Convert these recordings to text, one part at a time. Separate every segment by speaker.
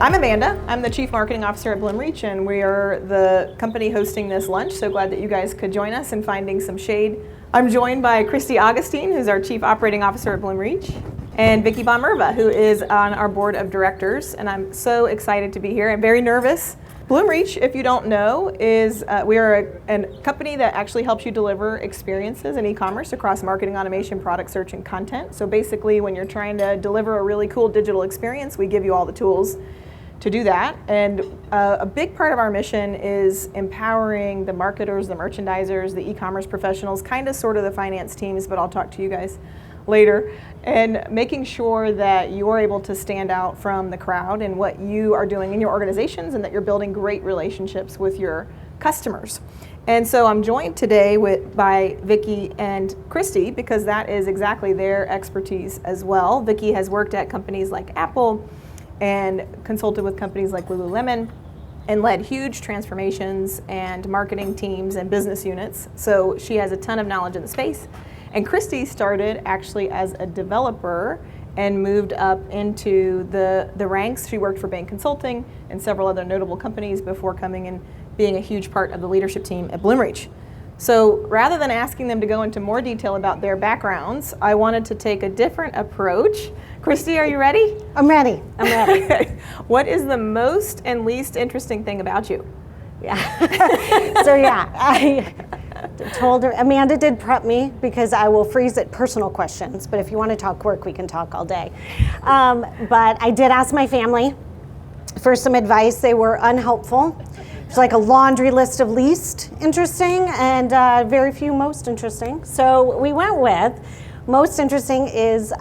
Speaker 1: I'm Amanda. I'm the Chief Marketing Officer at Bloomreach, and we are the company hosting this lunch. So glad that you guys could join us in finding some shade. I'm joined by Christy Augustine, who's our Chief Operating Officer at Bloomreach, and Vicki Bonmerva, who is on our board of directors. And I'm so excited to be here. I'm very nervous. Bloomreach, if you don't know, is we are a company that actually helps you deliver experiences in e-commerce across marketing, automation, product search, and content. So basically, when you're trying to deliver a really cool digital experience, we give you all the tools to do that. And a big part of our mission is empowering the marketers, the merchandisers, the e-commerce professionals, kind of sort of the finance teams, but I'll talk to you guys later, and making sure that you're able to stand out from the crowd in what you are doing in your organizations and that you're building great relationships with your customers. And so I'm joined today by Vicki and Christy because that is exactly their expertise as well. Vicki has worked at companies like Apple and consulted with companies like Lululemon and led huge transformations and marketing teams and business units. So she has a ton of knowledge in the space. And Christy started actually as a developer and moved up into the ranks. She worked for Bain Consulting and several other notable companies before coming and being a huge part of the leadership team at Bloomreach. So rather than asking them to go into more detail about their backgrounds, I wanted to take a different approach. Christy, are you ready?
Speaker 2: I'm ready. I'm ready.
Speaker 1: What is the most and least interesting thing about you?
Speaker 2: Yeah. I told her, Amanda did prep me because I will freeze at personal questions, but if you want to talk work, we can talk all day. But I did ask my family for some advice. They were unhelpful. It's like a laundry list of least interesting and very few most interesting. So we went with most interesting is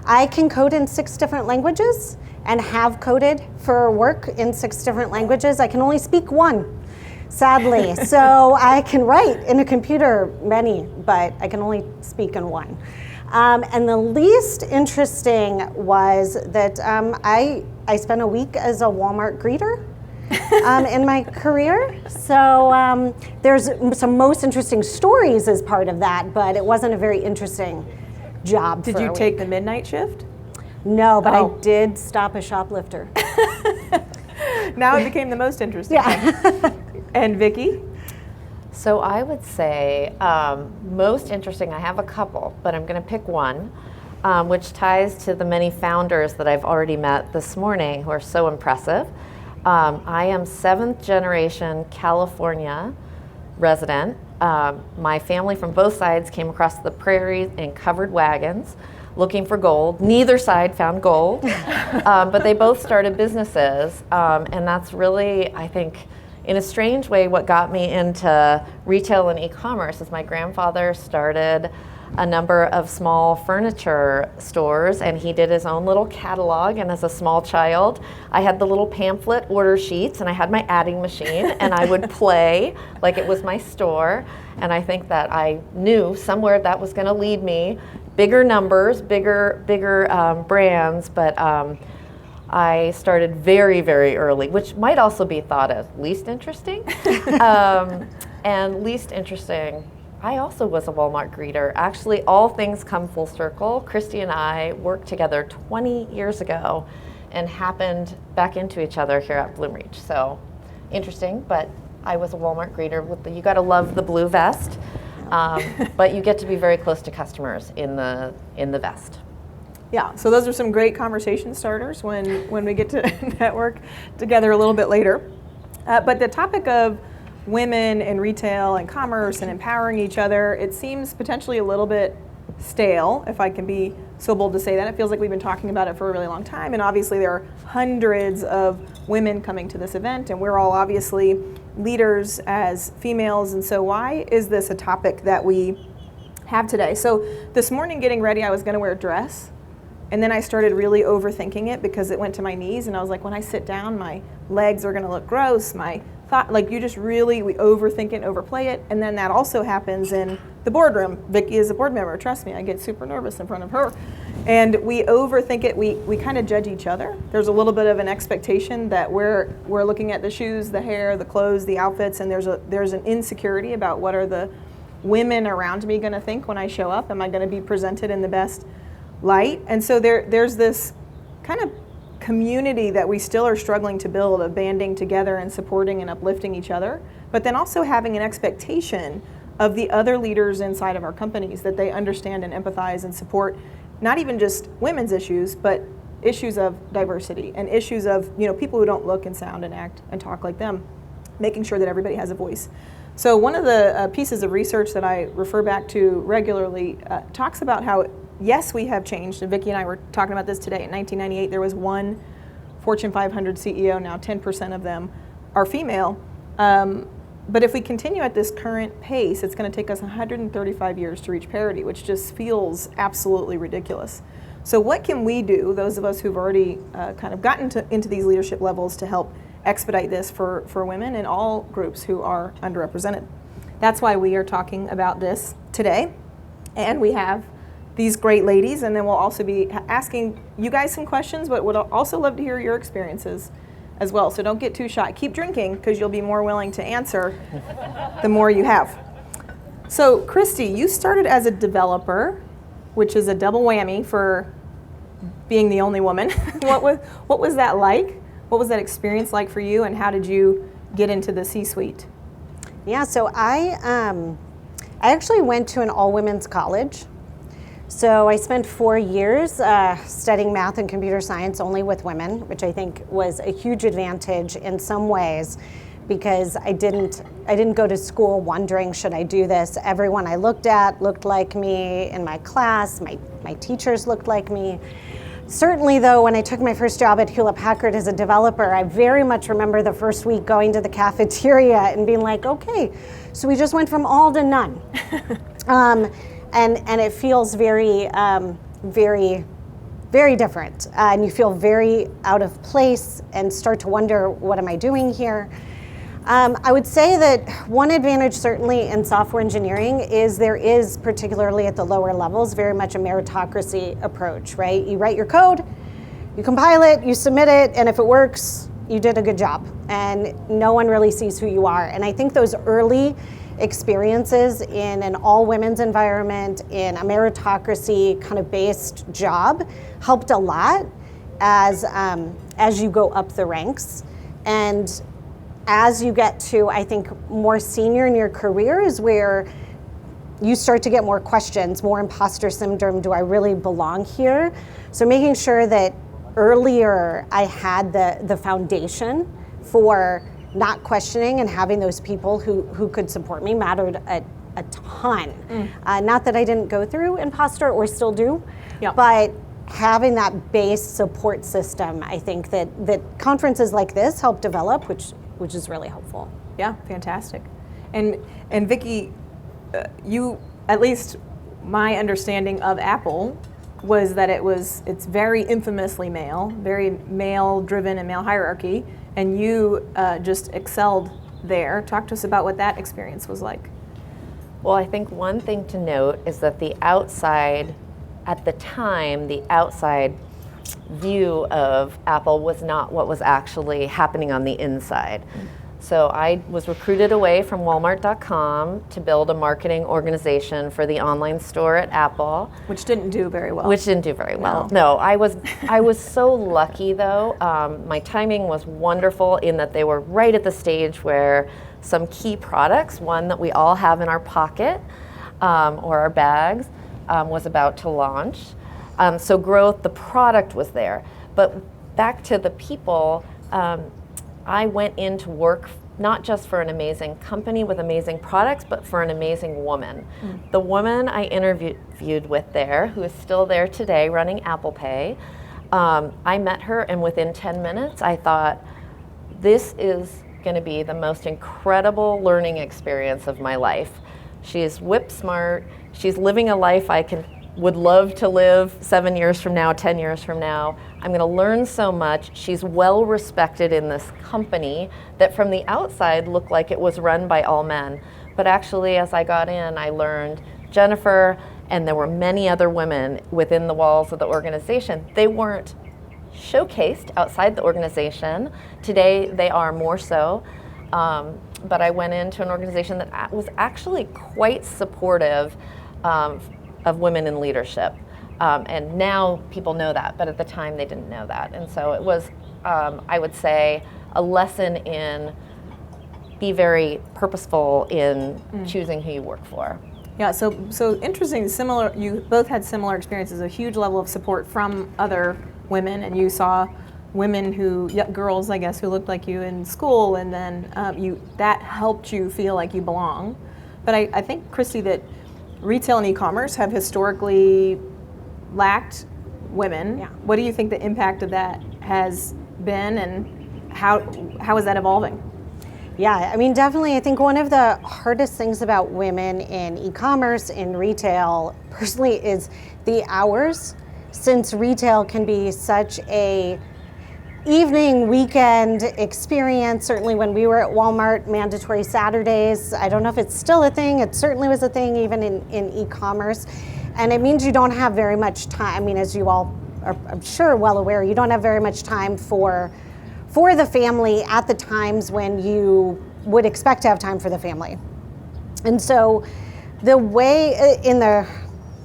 Speaker 2: I can code in 6 different languages and have coded for work in 6 different languages. I can only speak 1. Sadly, so I can write in a computer many, but I can only speak in 1. And the least interesting was that I spent a week as a Walmart greeter in my career. So there's some most interesting stories as part of that, but it wasn't a very interesting job.
Speaker 1: Did you take the midnight shift?
Speaker 2: No, but I did stop a shoplifter.
Speaker 1: Now it became the most interesting.
Speaker 2: Yeah.
Speaker 1: And Vicki?
Speaker 3: So I would say most interesting, I have a couple, but I'm going to pick one, which ties to the many founders that I've already met this morning who are so impressive. I am 7th generation California resident. My family from both sides came across the prairies in covered wagons looking for gold. Neither side found gold, but they both started businesses, and that's really, I think, in a strange way, what got me into retail and e-commerce is my grandfather started a number of small furniture stores, and he did his own little catalog. And as a small child, I had the little pamphlet order sheets, and I had my adding machine, and I would play like it was my store. And I think that I knew somewhere that was going to lead me. Bigger numbers, bigger brands, but I started very, very early, which might also be thought as least interesting. And least interesting, I also was a Walmart greeter. Actually, all things come full circle. Christy and I worked together 20 years ago and happened back into each other here at Bloomreach. So interesting, but I was a Walmart greeter. You gotta love the blue vest, but you get to be very close to customers in the vest.
Speaker 1: Yeah, so those are some great conversation starters when we get to network together a little bit later. But the topic of women in retail and commerce and empowering each other, it seems potentially a little bit stale, if I can be so bold to say that. It feels like we've been talking about it for a really long time, and obviously there are hundreds of women coming to this event, and we're all obviously leaders as females, and so why is this a topic that we have today? So this morning getting ready, I was going to wear a dress. And then I started really overthinking it because it went to my knees, and I was like, when I sit down, my legs are gonna look gross, my thought, like we overthink it and overplay it, and then that also happens in the boardroom. Vicki is a board member, trust me, I get super nervous in front of her. And we overthink it, we kind of judge each other. There's a little bit of an expectation that we're looking at the shoes, the hair, the clothes, the outfits, and there's an insecurity about what are the women around me gonna think when I show up? Am I gonna be presented in the best light? And so there's this kind of community that we still are struggling to build, of banding together and supporting and uplifting each other, but then also having an expectation of the other leaders inside of our companies that they understand and empathize and support not even just women's issues, but issues of diversity and issues of, you know, people who don't look and sound and act and talk like them, making sure that everybody has a voice. So one of the pieces of research that I refer back to regularly talks about how, yes, we have changed, and Vicki and I were talking about this today. In 1998, there was one Fortune 500 CEO, now 10% of them are female. But if we continue at this current pace, it's going to take us 135 years to reach parity, which just feels absolutely ridiculous. So what can we do, those of us who've already kind of gotten into these leadership levels, to help expedite this for women in all groups who are underrepresented? That's why we are talking about this today. And we have these great ladies, and then we'll also be asking you guys some questions, but would also love to hear your experiences as well. So don't get too shy. Keep drinking, because you'll be more willing to answer the more you have. So Christy, you started as a developer, which is a double whammy for being the only woman. What was that like? What was that experience like for you, and how did you get into the C-suite?
Speaker 2: Yeah, so I actually went to an all-women's college. So I spent 4 years studying math and computer science only with women, which I think was a huge advantage in some ways, because I didn't go to school wondering, should I do this? Everyone I looked at looked like me in my class. My teachers looked like me. Certainly, though, when I took my first job at Hewlett-Packard as a developer, I very much remember the first week going to the cafeteria and being like, okay, so we just went from all to none. And it feels very, very, very different. And you feel very out of place and start to wonder, what am I doing here? I would say that one advantage certainly in software engineering is there is, particularly at the lower levels, very much a meritocracy approach, right? You write your code, you compile it, you submit it, and if it works, you did a good job. And no one really sees who you are. And I think those early experiences in an all-women's environment, in a meritocracy kind of based job, helped a lot as you go up the ranks. And as you get to, I think, more senior in your career is where you start to get more questions, more imposter syndrome. Do I really belong here? So making sure that earlier I had the foundation for not questioning and having those people who could support me mattered a ton. Not that I didn't go through imposter or still do, but having that base support system, I think that conferences like this help develop, which is really helpful.
Speaker 1: Yeah, fantastic. And Vicki, you, at least my understanding of Apple was that it's very infamously male, very male-driven and male hierarchy, and you just excelled there. Talk to us about what that experience was like.
Speaker 3: Well, I think one thing to note is that at the time, the outside view of Apple was not what was actually happening on the inside. So I was recruited away from Walmart.com to build a marketing organization for the online store at Apple.
Speaker 1: Which didn't do very well.
Speaker 3: No, I was so lucky though. My timing was wonderful in that they were right at the stage where some key products, one that we all have in our pocket or our bags, was about to launch. So growth, the product was there. But back to the people, I went into work not just for an amazing company with amazing products, but for an amazing woman. The woman I interviewed with there, who is still there today running Apple Pay, I met her, and within 10 minutes I thought, this is going to be the most incredible learning experience of my life. She is whip smart. She's living a life I would love to live 7 years from now, 10 years from now. I'm going to learn so much. She's well respected in this company that from the outside looked like it was run by all men. But actually, as I got in, I learned Jennifer, and there were many other women within the walls of the organization. They weren't showcased outside the organization. Today, they are more so. But I went into an organization that was actually quite supportive of women in leadership. And now people know that, but at the time they didn't know that. And so it was, I would say, a lesson in be very purposeful in choosing who you work for.
Speaker 1: Yeah, so interesting, similar, you both had similar experiences, a huge level of support from other women, and you saw women girls, I guess, who looked like you in school, and then that helped you feel like you belong. But I think, Christy, that retail and e-commerce have historically lacked women.
Speaker 2: Yeah.
Speaker 1: What do you think the impact of that has been, and how is that evolving?
Speaker 2: Yeah, I mean, definitely, I think one of the hardest things about women in e-commerce, in retail, personally, is the hours, since retail can be such a evening, weekend experience. Certainly when we were at Walmart, mandatory Saturdays. I don't know if it's still a thing. It certainly was a thing even in e-commerce. And it means you don't have very much time. I mean, as you all are, I'm sure, well aware, you don't have very much time for the family at the times when you would expect to have time for the family. And so the way in the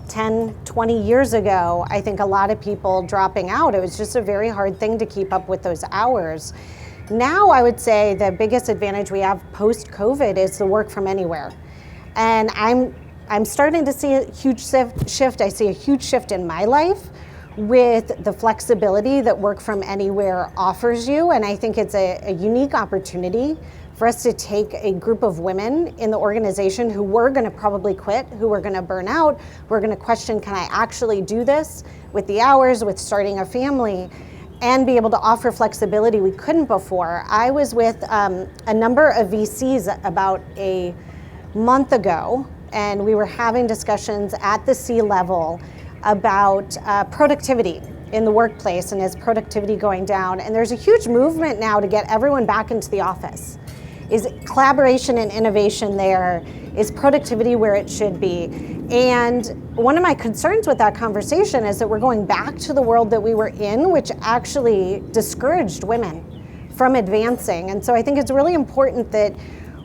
Speaker 2: 10, 20 years ago, I think a lot of people dropping out, it was just a very hard thing to keep up with those hours. Now I would say the biggest advantage we have post-COVID is the work from anywhere. And I'm starting to see a huge shift. I see a huge shift in my life with the flexibility that work from anywhere offers you. And I think it's a unique opportunity for us to take a group of women in the organization who were gonna probably quit, who were gonna burn out, who are gonna question, can I actually do this with the hours, with starting a family, and be able to offer flexibility we couldn't before. I was with a number of VCs about a month ago, and we were having discussions at the C-level about productivity in the workplace, and is productivity going down? And there's a huge movement now to get everyone back into the office. Is collaboration and innovation there? Is productivity where it should be? And one of my concerns with that conversation is that we're going back to the world that we were in, which actually discouraged women from advancing. And so I think it's really important that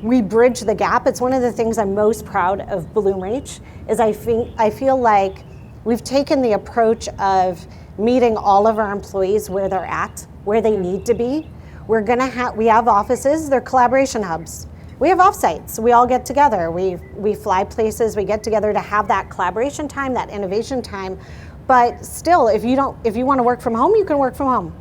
Speaker 2: we bridge the gap. It's one of the things I'm most proud of Bloomreach, is I feel like we've taken the approach of meeting all of our employees where they're at, where they need to be. We have offices, they're collaboration hubs. We have offsites, we all get together. We fly places, we get together to have that collaboration time, that innovation time. But still, if you want to work from home, you can work from home.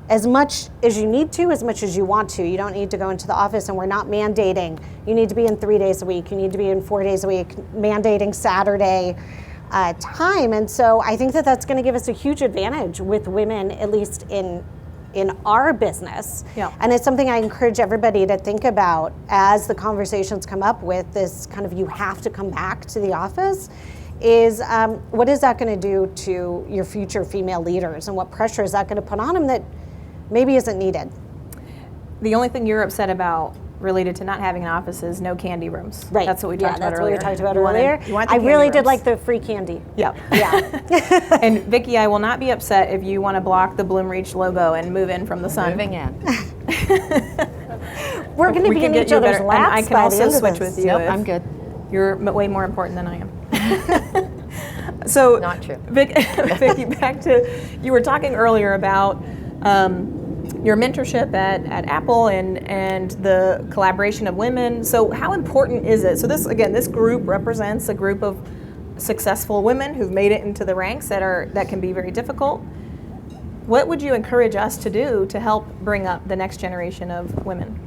Speaker 2: As much as you need to, as much as you want to. You don't need to go into the office, and we're not mandating. You need to be in 3 days a week, you need to be in 4 days a week, mandating Saturday time. And so I think that that's going to give us a huge advantage with women, at least in our business.
Speaker 1: Yeah.
Speaker 2: And it's something I encourage everybody to think about as the conversations come up with this kind of, you have to come back to the office, is what is that going to do to your future female leaders, and what pressure is that going to put on them that maybe isn't needed?
Speaker 1: The only thing you're upset about related to not having an office is no candy rooms.
Speaker 2: Right.
Speaker 1: That's what we talked about
Speaker 2: that's
Speaker 1: earlier.
Speaker 2: what we talked about earlier.
Speaker 1: You want the
Speaker 2: I
Speaker 1: candy
Speaker 2: really did
Speaker 1: rooms.
Speaker 2: like the free candy.
Speaker 1: Yeah.
Speaker 2: Yeah.
Speaker 1: And Vicki, I will not be upset if you want to block the Bloomreach logo and move in from the sun.
Speaker 3: Moving in.
Speaker 2: We're going to be in each other's laps.
Speaker 1: And I can
Speaker 2: by
Speaker 1: also
Speaker 2: the end of
Speaker 1: switch
Speaker 2: this.
Speaker 1: with you.
Speaker 3: Nope,
Speaker 1: if
Speaker 3: I'm good.
Speaker 1: You're way more important than I am. So,
Speaker 3: Not true.
Speaker 1: Vicki, back to, you were talking earlier about your mentorship at Apple and the collaboration of women. So how important is it? So this group represents a group of successful women who've made it into the ranks that can be very difficult. What would you encourage us to do to help bring up the next generation of women?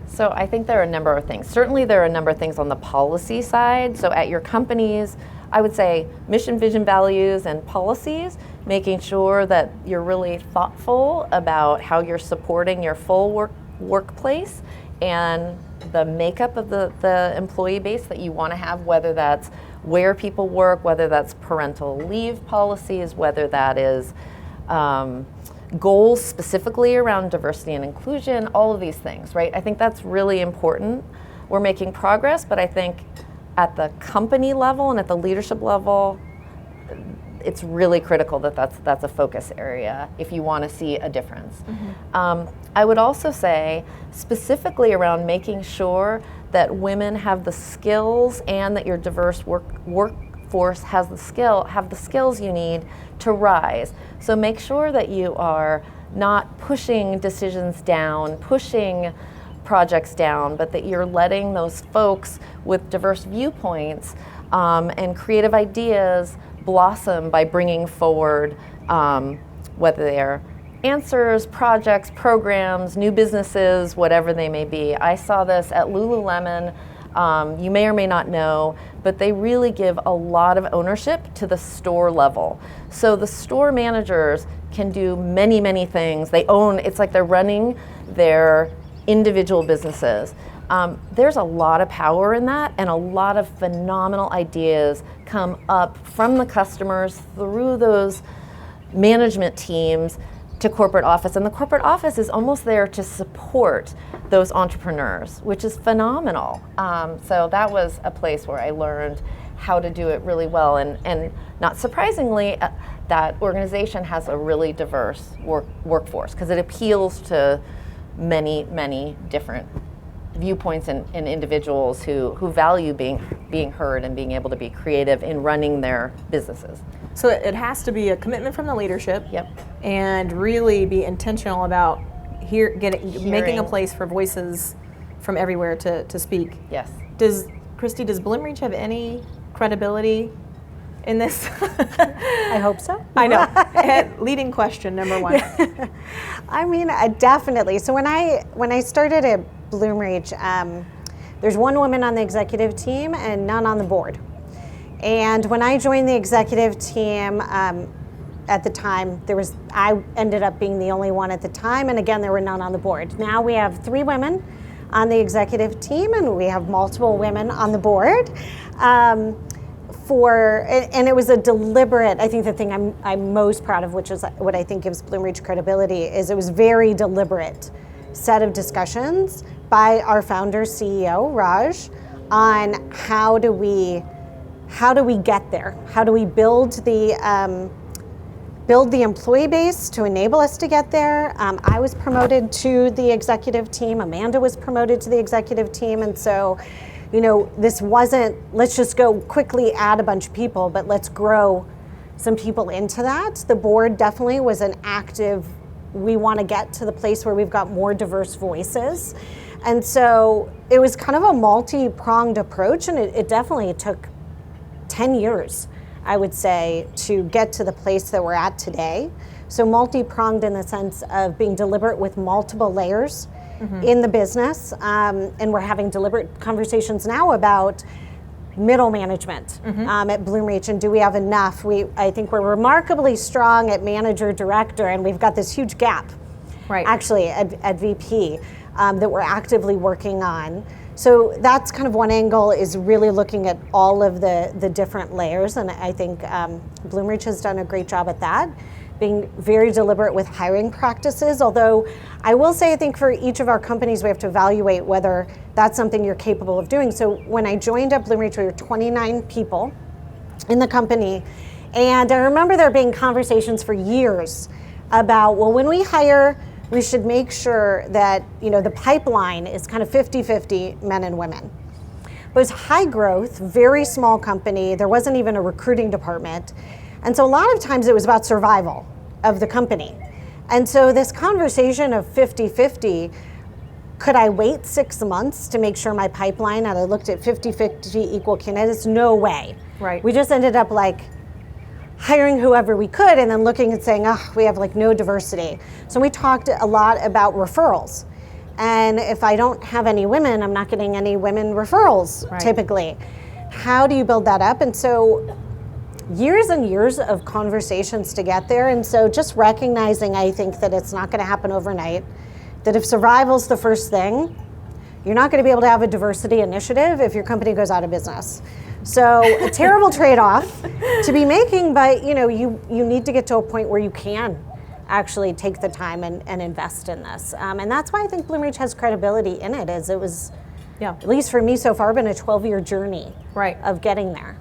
Speaker 3: So I think there are a number of things. Certainly there are a number of things on the policy side. So at your companies, I would say mission, vision, values, and policies, making sure that you're really thoughtful about how you're supporting your full workplace and the makeup of the employee base that you want to have, whether that's where people work, whether that's parental leave policies, whether that is goals specifically around diversity and inclusion, all of these things, right? I think that's really important. We're making progress, but I think at the company level and at the leadership level, it's really critical that that's a focus area if you want to see a difference. Mm-hmm. I would also say specifically around making sure that women have the skills and that your diverse workforce have the skills you need to rise. So make sure that you are not pushing decisions down, pushing projects down, but that you're letting those folks with diverse viewpoints and creative ideas blossom by bringing forward whether they're answers, projects, programs, new businesses, whatever they may be. I saw this at Lululemon. You may or may not know, but they really give a lot of ownership to the store level. So the store managers can do many, many things. They own, it's like they're running their individual businesses. There's a lot of power in that, and a lot of phenomenal ideas come up from the customers through those management teams to corporate office, and the corporate office is almost there to support those entrepreneurs, which is phenomenal. So that was a place where I learned how to do it really well, and not surprisingly, that organization has a really diverse workforce because it appeals to many, many different viewpoints and individuals who value being heard and being able to be creative in running their businesses.
Speaker 1: So it has to be a commitment from the leadership.
Speaker 3: Yep.
Speaker 1: And really be intentional about making a place for voices from everywhere to speak.
Speaker 3: Yes.
Speaker 1: Christy, does Bloomreach have any credibility in this?
Speaker 2: I hope so.
Speaker 1: I know. Leading question number one.
Speaker 2: I mean, definitely. So when I started at Bloomreach, there's one woman on the executive team and none on the board. And when I joined the executive team, at the time, I ended up being the only one at the time, and again, there were none on the board. Now we have 3 women on the executive team, and we have multiple women on the board. And it was a deliberate, I think the thing I'm most proud of, which is what I think gives Bloomreach credibility, is it was very deliberate set of discussions by our founder, CEO, Raj, on how do we get there? How do we build the employee base to enable us to get there? I was promoted to the executive team. Amanda was promoted to the executive team. And so, this wasn't, let's just go quickly add a bunch of people, but let's grow some people into that. The board definitely was an active, we want to get to the place where we've got more diverse voices. And so it was kind of a multi-pronged approach, and it definitely took 10 years, I would say, to get to the place that we're at today. So multi-pronged in the sense of being deliberate with multiple layers in the business. And we're having deliberate conversations now about middle management at Bloomreach, and do we have enough? I think we're remarkably strong at manager, director, and we've got this huge gap, actually, at VP that we're actively working on. So that's kind of one angle, is really looking at all of the different layers, and I think Bloomreach has done a great job at that, being very deliberate with hiring practices, although I will say I think for each of our companies we have to evaluate whether that's something you're capable of doing. So when I joined up Bloomreach, we were 29 people in the company, and I remember there being conversations for years about, well, when we hire, we should make sure that the pipeline is kind of 50-50 men and women. But it was high growth, very small company. There wasn't even a recruiting department. And so a lot of times it was about survival of the company. And so this conversation of 50-50, could I wait 6 months to make sure my pipeline, and I looked at 50-50 equal candidates? No way.
Speaker 1: Right.
Speaker 2: We just ended up hiring whoever we could and then looking and saying, we have no diversity. So we talked a lot about referrals. And if I don't have any women, I'm not getting any women referrals, typically. How do you build that up? And so years and years of conversations to get there. And so just recognizing, I think, that it's not going to happen overnight, that if survival's the first thing, you're not going to be able to have a diversity initiative if your company goes out of business. So a terrible trade-off to be making, but you need to get to a point where you can actually take the time and invest in this. And that's why I think Bloomreach has credibility in it, as it was, at least for me so far, been a 12-year journey of getting there.